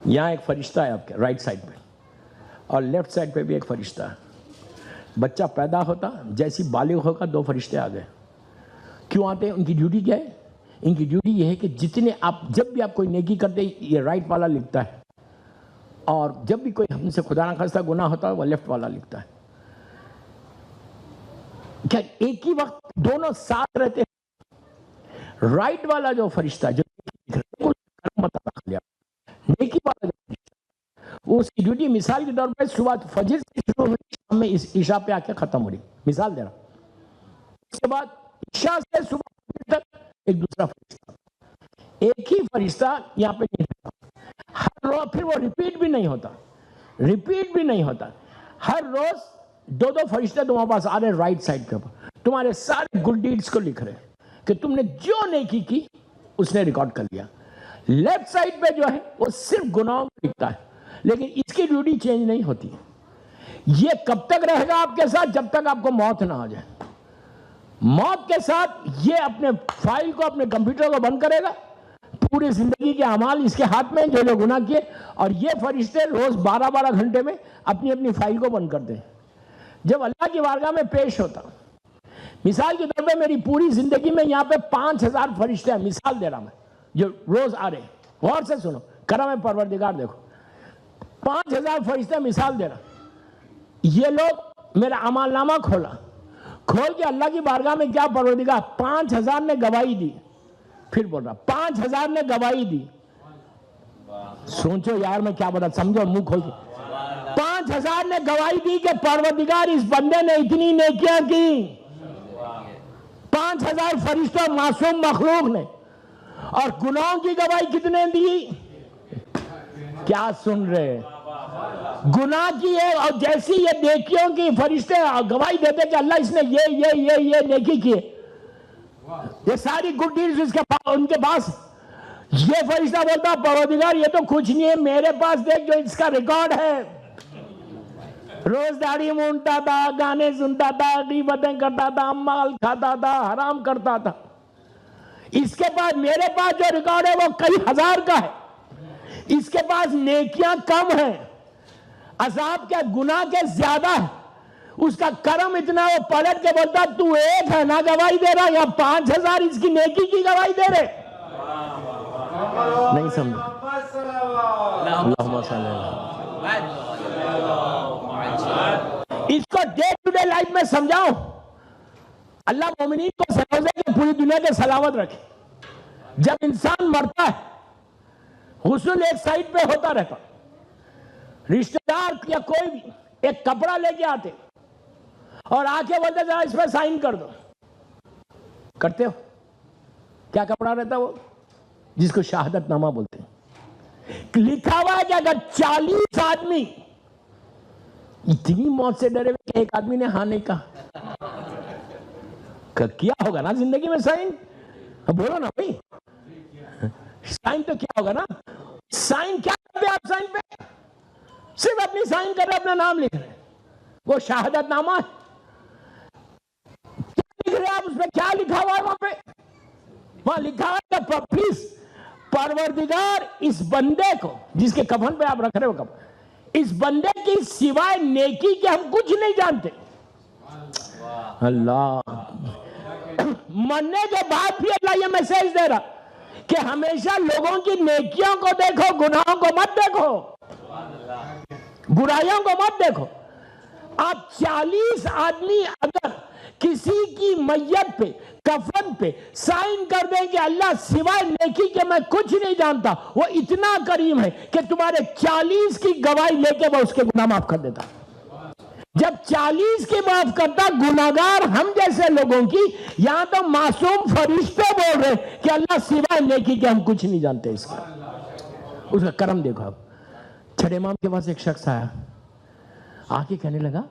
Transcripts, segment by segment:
یہاں ایک فرشتہ ہے آپ کے رائٹ سائڈ پہ اور لیفٹ سائڈ پہ بھی ایک فرشتہ ہے. بچہ پیدا ہوتا جیسی بالغ ہوگا 2 فرشتے آ گئے. کیوں آتے ہیں؟ ان کی ڈیوٹی کیا ہے؟ ان کی ڈیوٹی یہ ہے کہ جتنے آپ جب بھی آپ کوئی نیکی کرتے یہ رائٹ والا لکھتا ہے اور جب بھی کوئی ہم سے خدا نہ خواستہ گناہ ہوتا ہے وہ لیفٹ والا لکھتا ہے. کیا ایک ہی وقت دونوں ساتھ رہتے ہیں؟ رائٹ والا جو فرشتہ جو نیکی والا وہ اس کی ڈیوٹی مثال کے طور پر صبح فجر سے شروع ہوئی شام میں عشاء پہ آ کے ختم ہو رہی. مثال دے رہا ہوں. اس کے بعد عشاء سے صبح تک ایک دوسرا فرشتہ. ایک ہی فرشتہ یہاں پہ نہیں ہوتا ہر روز. پھر وہ ریپیٹ بھی نہیں ہوتا. ہر روز 2 فرشتے تمہارے پاس آ رہے رائٹ سائڈ کے اوپر. تمہارے سارے گڈ ڈیڈز کو لکھ رہے کہ تم نے جو نیکی کی اس نے ریکارڈ کر لیا. لیفٹ سائڈ پہ جو ہے وہ صرف گناہوں کو لکھتا ہے لیکن اس کی ڈیوٹی چینج نہیں ہوتی. یہ کب تک رہے گا آپ کے ساتھ؟ جب تک آپ کو موت نہ آ جائے. موت کے ساتھ یہ اپنے فائل کو اپنے کمپیوٹر کو بند کرے گا. پوری زندگی کے اعمال اس کے ہاتھ میں جو گناہ کیے اور یہ فرشتے روز 12 گھنٹے میں اپنی فائل کو بند کرتے ہیں. جب اللہ کی بارگاہ میں پیش ہوتا مثال کے طور پہ میری پوری زندگی میں یہاں پہ 5000 فرشتے ہیں. مثال دے رہا میں جو روز آ رہے ہیں. غور سے سنو. کرم ہے پروردگار. دیکھو 5000 فرشتے مثال دے رہا. یہ لوگ میرا اعمال نامہ کھول کے اللہ کی بارگاہ میں کیا پروردگار 5000 نے گواہی دی. پھر بول رہا 5000 نے گواہی دی. سوچو یار میں کیا بتا. سمجھو منہ کھول کے. 5000 نے گواہی دی کہ پروردگار اس بندے نے اتنی نیکیاں کی. 5000 فرشتوں معصوم مخلوق نے. اور گناہوں کی گواہی کتنے دی؟ کیا سن رہے؟ گناہ کی ہے. اور جیسی یہ نیکیوں کی فرشتے گواہی دیتے کہ اللہ اس نے یہ نیکی کی. یہ ساری گڈ ڈیڈز ان کے پاس. یہ فرشتہ بولتا پروردگار یہ تو کچھ نہیں ہے میرے پاس دیکھ جو اس کا ریکارڈ ہے. روز داڑھی مونڈتا تھا, گانے سنتا تھا, غیبتیں کرتا تھا, مال کھاتا تھا, حرام کرتا تھا. اس کے بعد میرے پاس جو ریکارڈ ہے وہ کئی ہزار کا ہے. اس کے پاس نیکیاں کم ہیں, عذاب کے گناہ کے زیادہ ہے. اس کا کرم اتنا وہ پلٹ کے بولتا تو ایک ہے نہ گواہی دے رہا یا 5000 اس کی نیکی کی گواہی دے رہے. نہیں سمجھا. اللہم صلی اللہ. اس کو ڈے ٹو ڈے لائف میں سمجھاؤ. اللہ مومنین کو سمجھے کہ پوری دنیا کے سلامت رکھے. جب انسان مرتا ہے غسل ایک سائڈ پہ ہوتا رہتا. رشتہ دار یا کوئی بھی ایک کپڑا لے کے آتے اور آ کے بولتے ذرا اس پہ سائن کر دو. کرتے ہو؟ کیا کپڑا رہتا وہ جس کو شہادت نامہ بولتے ہیں. لکھا ہوا ہے کہ اگر 40 آدمی اتنی موت سے ڈرے ہوئے کہ ایک آدمی نے ہاں نہیں کیا ہوگا نا زندگی میں سائن. بولو نا بھائی سائن تو کیا ہوگا نا. سائن کیا کرتے آپ سائن پہ؟ صرف اپنی سائن کر رہے اپنا نام لکھ رہے. وہ شہادت نامہ ہے. کیا لکھ رہے آپ اس میں؟ کیا لکھا ہوا ہے وہاں پہ؟ وہاں لکھا ہے کہ پلیز پروردگار اس بندے کو جس کے کفن پہ آپ رکھ رہے ہو کفن اس بندے کی سوائے نیکی کے ہم کچھ نہیں جانتے. اللہ مرنے کے بعد بھی اللہ یہ میسج دے رہا کہ ہمیشہ لوگوں کی نیکیوں کو دیکھو, گناہوں کو مت دیکھو, برائیوں کو مت دیکھو. آپ 40 آدمی اگر کسی کی میت پہ کفن پہ سائن کر دیں کہ اللہ سوائے نیکی کے میں کچھ نہیں جانتا, وہ اتنا کریم ہے کہ تمہارے 40 کی گواہی لے کے وہ اس کے گناہ معاف کر دیتا. جب 40 کی معاف کرتا گناہگار ہم جیسے لوگوں کی, یہاں تو معصوم فرشتے بول رہے کہ اللہ سوائے نیکی کے ہم کچھ نہیں جانتے. اس کا کرم دیکھو. اب چھٹے امام کے پاس ایک شخص آیا, آ کے کہنے لگا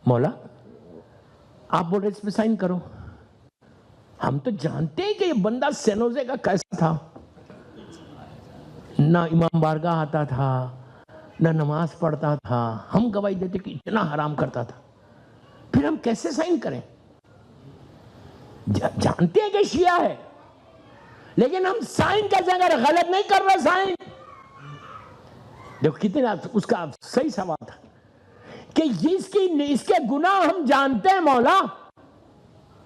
مولا آپ بول رہے اس پہ سائن کرو. ہم تو جانتے ہیں کہ یہ بندہ سینوزے کا کیسا تھا. نہ امام بارگاہ آتا تھا, نہ نماز پڑھتا تھا. ہم گواہی دیتے کہ اتنا حرام کرتا تھا. پھر ہم کیسے سائن کریں؟ جانتے ہیں کہ شیعہ ہے لیکن ہم سائن کیسے کریں؟ غلط نہیں کر رہے سائن. دیکھو کتنے اس کا صحیح سوال تھا کہ اس کے گناہ ہم جانتے ہیں مولا،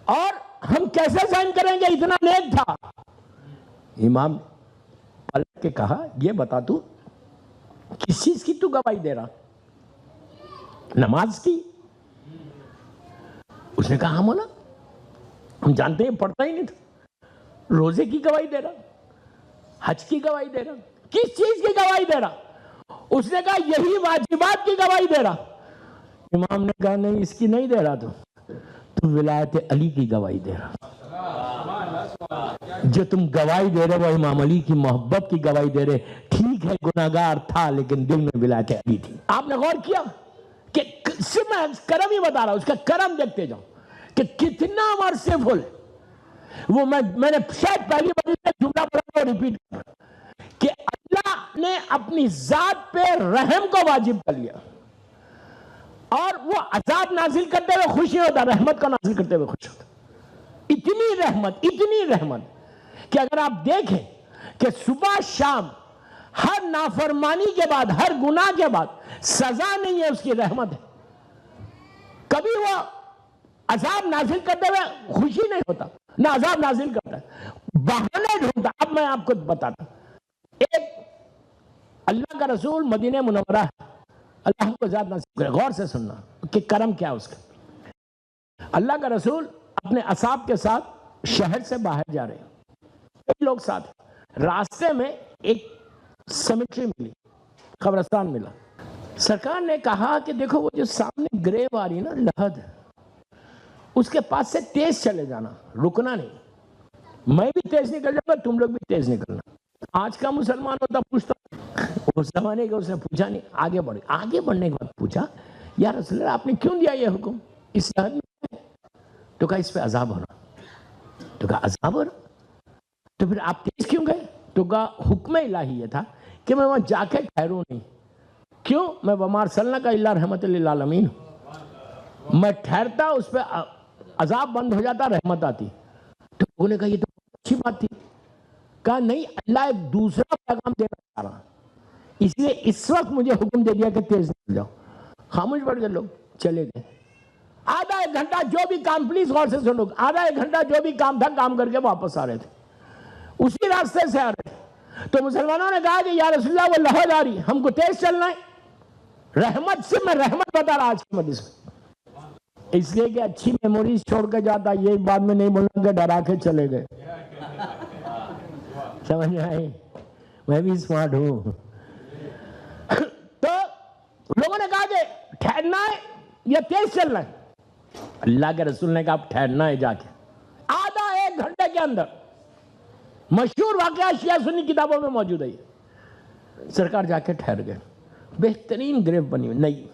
اور ہم کیسے سہن کریں گے، اتنا نیک تھا۔ امام پلٹ کے کہا یہ بتا تو کس چیز کی تو گواہی دے رہا؟ نماز کی؟ اس نے کہا مولا ہم جانتے ہیں پڑھتا ہی نہیں تھا۔ روزے کی گواہی دے رہا، حج کی گواہی دے رہا، کس چیز کی گواہی دے رہا؟ اس نے کہا یہی واجبات کی گواہی دے رہا۔ امام نے کہا نہیں اس کی نہیں دے رہا، تو ولایت علی کی گواہی دے رہا۔ جو تم گواہی دے رہے وہ امام علی کی محبت کی گواہی دے رہے۔ ٹھیک ہے گناہگار تھا لیکن دل میں ولایت علی تھی۔ آپ نے غور کیا کہ صرف میں کرم ہی بتا رہا ہوں، اس کا کرم دیکھتے جاؤ کہ کتنا مرسیفل۔ وہ میں نے شاید پہلی بار جملہ پڑھا اور ریپیٹ کر کہ اللہ نے اپنی ذات پہ رحم کو واجب کر لیا، اور وہ عذاب نازل کرتے ہوئے خوش نہیں ہوتا، رحمت کا نازل کرتے ہوئے خوش ہوتا۔ اتنی رحمت کہ اگر آپ دیکھیں کہ صبح شام ہر نافرمانی کے بعد، ہر گناہ کے بعد سزا نہیں ہے، اس کی رحمت ہے۔ کبھی وہ عذاب نازل کرتے ہوئے خوشی نہیں ہوتا، نہ عذاب نازل کرتا ہے، بہانے ڈھونڈتا۔ اب میں آپ کو بتاتا ہوں، ایک اللہ کا رسول مدینہ منورہ ہے، اللہ ہم کو ذات نصیب کرے، غور سے سننا کہ کرم کیا ہے اس کا۔ اللہ کا رسول اپنے اصحاب کے ساتھ شہر سے باہر جا رہے ہیں، کئی لوگ ساتھ ہیں۔ راستے میں ایک سیمیٹری ملی، قبرستان ملا۔ سرکار نے کہا کہ دیکھو وہ جو سامنے گریو آ رہی نا، لحد، اس کے پاس سے تیز چلے جانا، رکنا نہیں۔ میں بھی تیز نکل جاؤں گا، تم لوگ بھی تیز نکلنا۔ آج کا مسلمان ہوتا پوچھتا، اس زمانے کے اس نے پوچھا نہیں، آگے بڑھے۔ آگے بڑھنے کے بعد پوچھا یا رسول اللہ آپ نے کیوں دیا یہ حکم اس لحد میں؟ تو کہا اس پہ عذاب ہو رہا۔ تو کہا عذاب ہو رہا تو پھر آپ تیز کیوں گئے؟ تو کہا حکم الہی یہ تھا کہ میں وہاں جا کے ٹھہروں نہیں۔ کیوں؟ میں وما ارسلناک الا رحمۃ للعالمین، میں ٹھہرتا اس پہ عذاب بند ہو جاتا، رحمت آتی۔ تو انہوں نے کہا یہ تو اچھی بات تھی۔ کہا نہیں، اللہ ایک دوسرا پیغام دینا چاہ رہا، اس لیے اس وقت مجھے حکم دے دیا کہ تیز نکل جاؤ۔ خاموش پڑ گئے لوگ، چلے گئے۔ آدھا ایک گھنٹہ جو بھی کام، پلیز غور سے سنو، آدھا ایک گھنٹہ جو بھی کام تھا کام کر کے واپس آ رہے تھے، اسی راستے سے آ رہے تھے۔ تو مسلمانوں نے کہا کہ یا رسول اللہ وہ لہد آ رہی، ہم کو تیز چلنا ہے۔ رحمت سے میں رحمت بتا رہا آج کی مجلس میں، اس لیے کہ اچھی میموریز چھوڑ کے جاتا، یہ بعد میں نہیں بولنا کہ ڈرا کے چلے گئے۔ سمجھ میں آئی؟ میں بھی اسمارٹ ہوں۔ تو لوگوں نے کہا کہ ٹھہرنا ہے یا تیز چلنا ہے؟ اللہ کے رسول نے کہا آپ ٹھہرنا ہے جا کے۔ آدھا ایک گھنٹے کے اندر، مشہور واقعہ شیعہ سنی کتابوں میں موجود ہے، سرکار جا کے ٹھہر گئے۔ بہترین گریو بنی ہوئی، نہیں،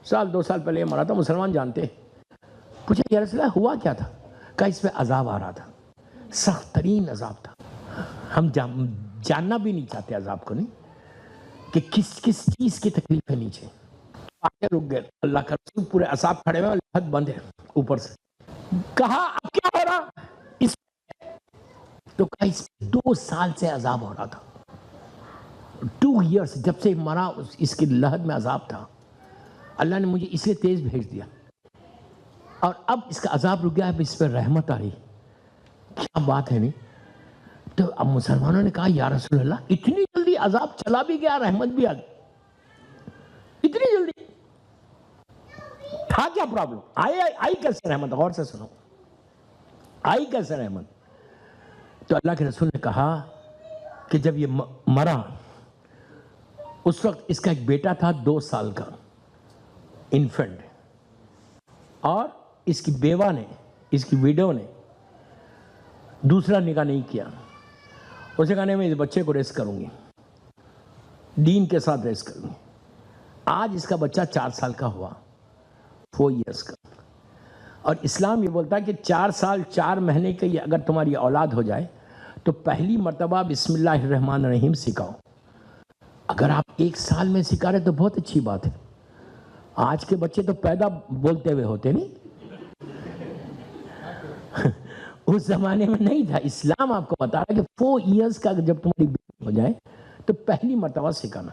سال دو سال پہلے یہ مرا تھا، مسلمان جانتے۔ پوچھا یا رسول اللہ ہوا کیا تھا؟ کہا اس پہ عذاب آ رہا تھا، سخت ترین عذاب تھا۔ ہم جاننا بھی نہیں چاہتے عذاب کو، نہیں کہ کس کس چیز کی تکلیف ہے نیچے۔ آگے رک گئے، اللہ کا رسول پورے اصحاب کھڑے ہوئے، لحد بند ہے اوپر سے۔ کہا اب کیا ہو رہا اس پہ؟ تو کہا اس پہ 2 سال سے عذاب ہو رہا تھا، 2 ایئرس، جب سے مرا اس کی لحد میں عذاب تھا۔ اللہ نے مجھے اس لیے تیز بھیج دیا، اور اب اس کا عذاب رک گیا، اب اس پہ رحمت آ رہی۔ کیا بات ہے نہیں؟ تو اب مسلمانوں نے کہا یا رسول اللہ اتنی جلدی عذاب چلا بھی گیا، رحمت بھی آ گئی، اتنی جلدی؟ تھا کیا پرابلم؟ آئی کیسے رحمت؟ غور سے سنو، آئی کیسے رحمت؟ تو اللہ کے رسول نے کہا کہ جب یہ مرا اس وقت اس کا ایک بیٹا تھا 2 سال کا انفنٹ، اور اس کی بیوہ نے، اس کی ویڈو نے دوسرا نکاح نہیں کیا۔ اسے کہا نہیں میں اس بچے کو ریس کروں گی، دین کے ساتھ ریس کروں گی۔ آج اس کا بچہ 4 سال کا ہوا، 4 ایئرس کا، اور اسلام یہ بولتا ہے کہ 4 سال 4 مہینے کی اگر تمہاری اولاد ہو جائے تو پہلی مرتبہ بسم اللہ الرحمن الرحیم سکھاؤ۔ اگر آپ 1 سال میں سکھا رہے تو بہت اچھی بات ہے۔ آج کے بچے تو پیدا بولتے ہوئے ہوتے نہیں، اس زمانے میں نہیں تھا۔ اسلام آپ کو بتا رہا ہے کہ 4 ایئرس کا جب تمہاری بیٹی ہو جائے تو پہلی مرتبہ سکھانا۔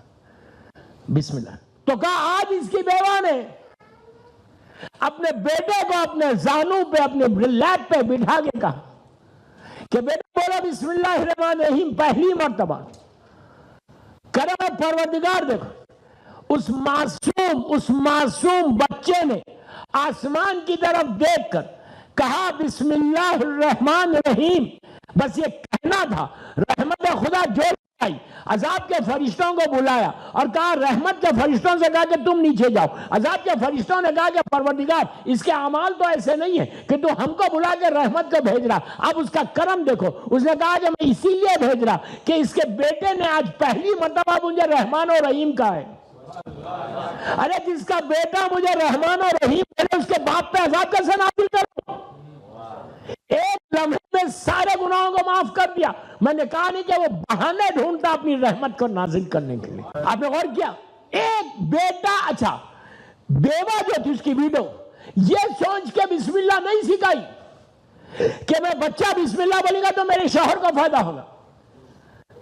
بسم اللہ. تو کہا آج اس کی بیوہ نے اپنے بیٹے کو اپنے زانو پہ اپنے لیپ پہ بٹھا کے کہا کہ بیٹا بولا بسم اللہ الرحمن الرحیم پہلی مرتبہ. کرم پروردگار دیکھو اس معصوم بچے نے آسمان کی طرف دیکھ کر کہا بسم اللہ الرحمن الرحیم. بس یہ کہنا تھا. رحمت خدا جو آئی عذاب کے فرشتوں کو بلایا اور کہا رحمت کے فرشتوں سے کہا کہ تم نیچے جاؤ. عذاب کے فرشتوں نے کہا کہ پروردگار اس کے اعمال تو ایسے نہیں ہیں کہ تو ہم کو بلا کے رحمت کو بھیج رہا. اب اس کا کرم دیکھو. اس نے کہا کہ میں اسی لیے بھیج رہا کہ اس کے بیٹے نے آج پہلی مرتبہ مجھے رحمان و رحیم کہا ہے. ارے جس کا بیٹا مجھے رحمان و رحیم کہے اس کے باپ پہ عذاب کیسے نازل کروں؟ ایک لمحے میں سارے گناہوں کو معاف کر دیا. میں نے کہا نہیں کہ وہ بہانے ڈھونڈتا اپنی رحمت کو نازل کرنے کے لیے. آپ نے غور کیا؟ ایک بیٹا, اچھا بیوہ جو تھی اس کی ویڈو, یہ سوچ کے بسم اللہ نہیں سکھائی کہ میں بچہ بسم اللہ بولے گا تو میرے شوہر کو فائدہ ہوگا.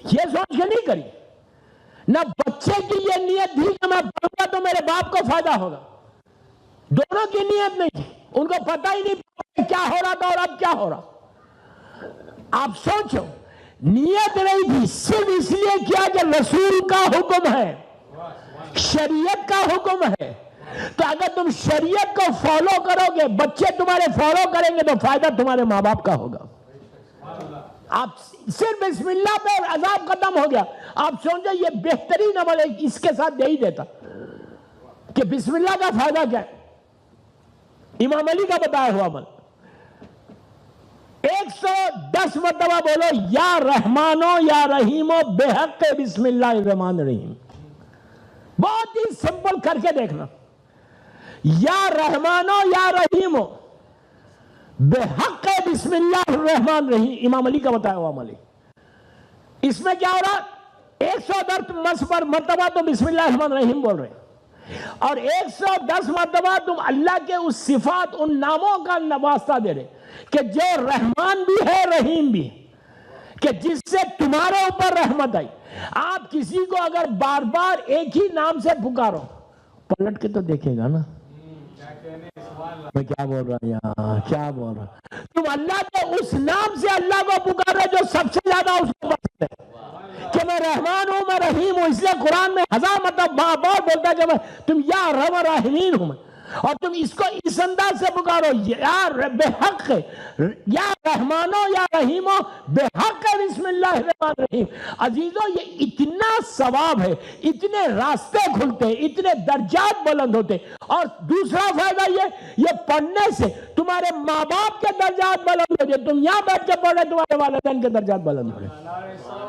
یہ سوچ کے نہیں کری. نہ بچے کی یہ نیت تھی کہ میں پڑھوں گا تو میرے باپ کو فائدہ ہوگا. دونوں کی نیت نہیں تھی. ان کو پتہ ہی نہیں کیا ہو رہا تھا اور اب کیا ہو رہا. آپ سوچو, نیت نہیں تھی, صرف اس لیے کیا کہ رسول کا حکم ہے, شریعت کا حکم ہے. تو اگر تم شریعت کو فالو کرو گے, بچے تمہارے فالو کریں گے تو فائدہ تمہارے ماں باپ کا ہوگا. آپ صرف بسم اللہ پہ عذاب ختم ہو گیا. آپ سوچیں یہ بہترین عمل ہے, اس کے ساتھ یہی دیتا کہ بسم اللہ کا فائدہ کیا ہے. امام علی کا بتایا ہوا عمل 110 مرتبہ بولو یا رحمانو یا رحیمو بے حق بسم اللہ الرحمن الرحیم. بہت ہی سمپل کر کے دیکھنا. یا رحمانو یا رحیمو بے حق بسم اللہ الرحمن الرحیم. امام علی کا بتایا ہوا عمل. اس میں کیا ہو رہا, 110 مرتبہ تو بسم اللہ الرحمن الرحیم بول رہے ہیں اور 110 مرتبہ تم اللہ کے اس صفات, ان ناموں کا واسطہ دے رہے کہ جو رحمان بھی ہے رحیم بھی, کہ جس سے تمہارے اوپر رحمت آئی. آپ کسی کو اگر بار بار ایک ہی نام سے پکارو, پلٹ کے تو دیکھے گا نا میں کیا بول رہا یہاں, کیا بول رہا. تم اللہ کے اس نام سے اللہ کو پکارو جو سب سے زیادہ اس کو پسند ہے کہ میں رحمان ہوں, میں رحیم ہوں. اس لیے قرآن میں 1000 مطلب بار بولتا ہے کہ میں تم یا رحم راحمین ہوں. اور تم اس کو اس انداز سے پکارو یا بے حق یا رحمانو یا رحیمو بے حق بسم اللہ الرحمن الرحیم. عزیزو یہ اتنا ثواب ہے, اتنے راستے کھلتے, اتنے درجات بلند ہوتے. اور دوسرا فائدہ یہ پڑھنے سے تمہارے ماں باپ کے درجات بلند ہو جائے. تم یہاں بیٹھ کے پڑھ رہے, تمہارے والدین کے درجات بلند ہو رہے.